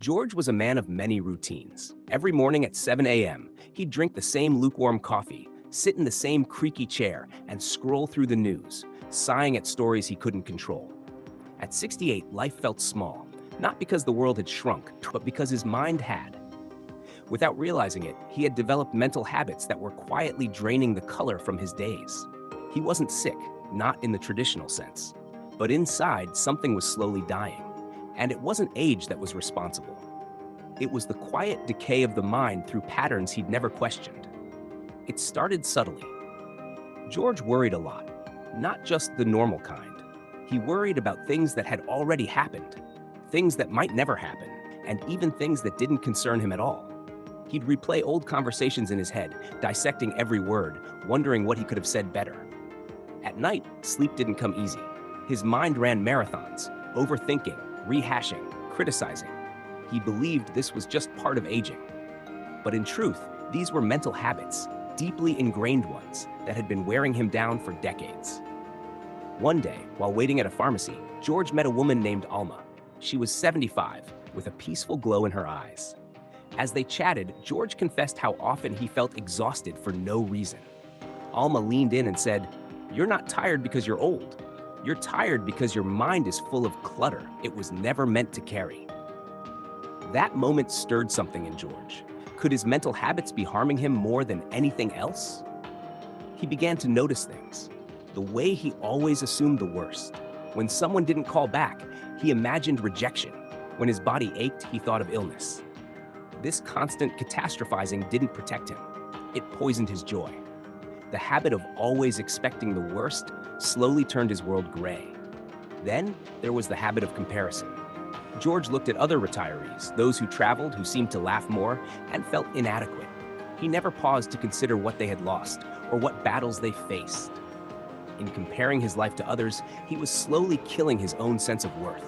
George was a man of many routines. Every morning at 7 a.m., he'd drink the same lukewarm coffee, sit in the same creaky chair, and scroll through the news, sighing at stories he couldn't control. At 68, life felt small, not because the world had shrunk, but because his mind had. Without realizing it, he had developed mental habits that were quietly draining the color from his days. He wasn't sick, not in the traditional sense. But inside, something was slowly dying. And it wasn't age that was responsible. It was the quiet decay of the mind through patterns he'd never questioned. It started subtly. George worried a lot, not just the normal kind. He worried about things that had already happened, things that might never happen, and even things that didn't concern him at all. He'd replay old conversations in his head, dissecting every word, wondering what he could have said better. At night, sleep didn't come easy. His mind ran marathons, overthinking, rehashing, criticizing. He believed this was just part of aging. But in truth, these were mental habits, deeply ingrained ones, that had been wearing him down for decades. One day, while waiting at a pharmacy, George met a woman named Alma. She was 75, with a peaceful glow in her eyes. As they chatted, George confessed how often he felt exhausted for no reason. Alma leaned in and said, "You're not tired because you're old. You're tired because your mind is full of clutter it was never meant to carry." That moment stirred something in George. Could his mental habits be harming him more than anything else? He began to notice things. The way he always assumed the worst. When someone didn't call back, he imagined rejection. When his body ached, he thought of illness. This constant catastrophizing didn't protect him. It poisoned his joy. The habit of always expecting the worst slowly turned his world gray. Then there was the habit of comparison. George looked at other retirees, those who traveled, who seemed to laugh more, and felt inadequate. He never paused to consider what they had lost or what battles they faced. In comparing his life to others, he was slowly killing his own sense of worth.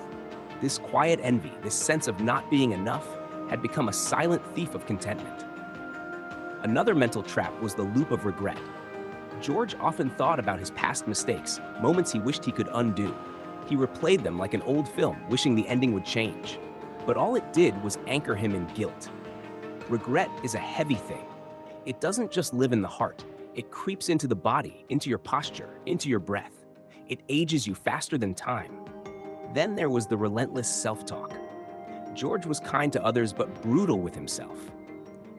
This quiet envy, this sense of not being enough, had become a silent thief of contentment. Another mental trap was the loop of regret. George often thought about his past mistakes, moments he wished he could undo. He replayed them like an old film, wishing the ending would change. But all it did was anchor him in guilt. Regret is a heavy thing. It doesn't just live in the heart. It creeps into the body, into your posture, into your breath. It ages you faster than time. Then there was the relentless self-talk. George was kind to others but brutal with himself.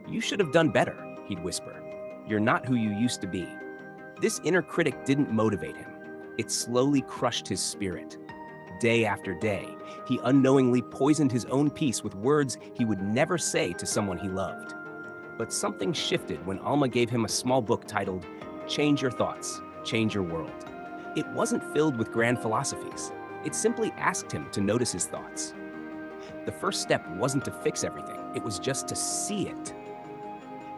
"You should have done better," he'd whisper. "You're not who you used to be." This inner critic didn't motivate him. It slowly crushed his spirit. Day after day, he unknowingly poisoned his own peace with words he would never say to someone he loved. But something shifted when Alma gave him a small book titled "Change Your Thoughts, Change Your World." It wasn't filled with grand philosophies. It simply asked him to notice his thoughts. The first step wasn't to fix everything, it was just to see it.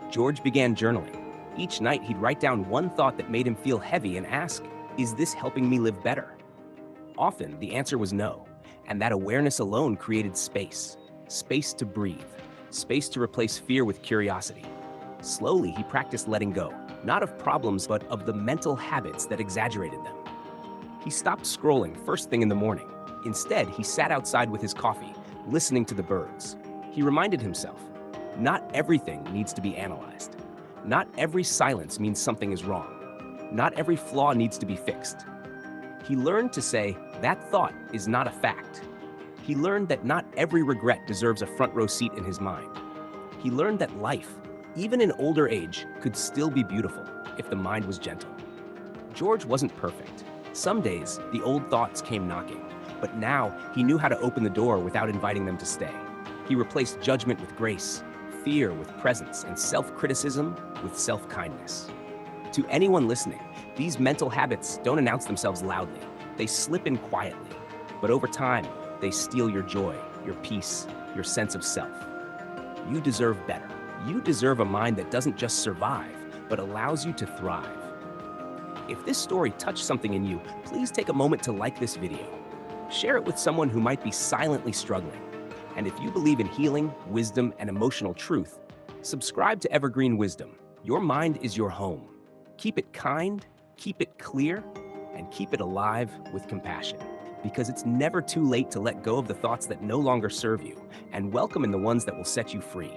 George began journaling. Each night, he'd write down one thought that made him feel heavy and ask, "Is this helping me live better?" Often, the answer was no, and that awareness alone created space. Space to breathe, space to replace fear with curiosity. Slowly, he practiced letting go, not of problems, but of the mental habits that exaggerated them. He stopped scrolling first thing in the morning. Instead, he sat outside with his coffee, listening to the birds. He reminded himself, not everything needs to be analyzed. Not every silence means something is wrong. Not every flaw needs to be fixed. He learned to say, that thought is not a fact. He learned that not every regret deserves a front row seat in his mind. He learned that life, even in older age, could still be beautiful if the mind was gentle. George wasn't perfect. Some days, the old thoughts came knocking, but now he knew how to open the door without inviting them to stay. He replaced judgment with grace, fear with presence, and self-criticism with self-kindness. To anyone listening, these mental habits don't announce themselves loudly. They slip in quietly, but over time, they steal your joy, your peace, your sense of self. You deserve better. You deserve a mind that doesn't just survive, but allows you to thrive. If this story touched something in you, please take a moment to like this video. Share it with someone who might be silently struggling. And if you believe in healing, wisdom, and emotional truth, subscribe to Evergreen Wisdom. Your mind is your home. Keep it kind, keep it clear, and keep it alive with compassion. because it's never too late to let go of the thoughts that no longer serve you and welcome in the ones that will set you free.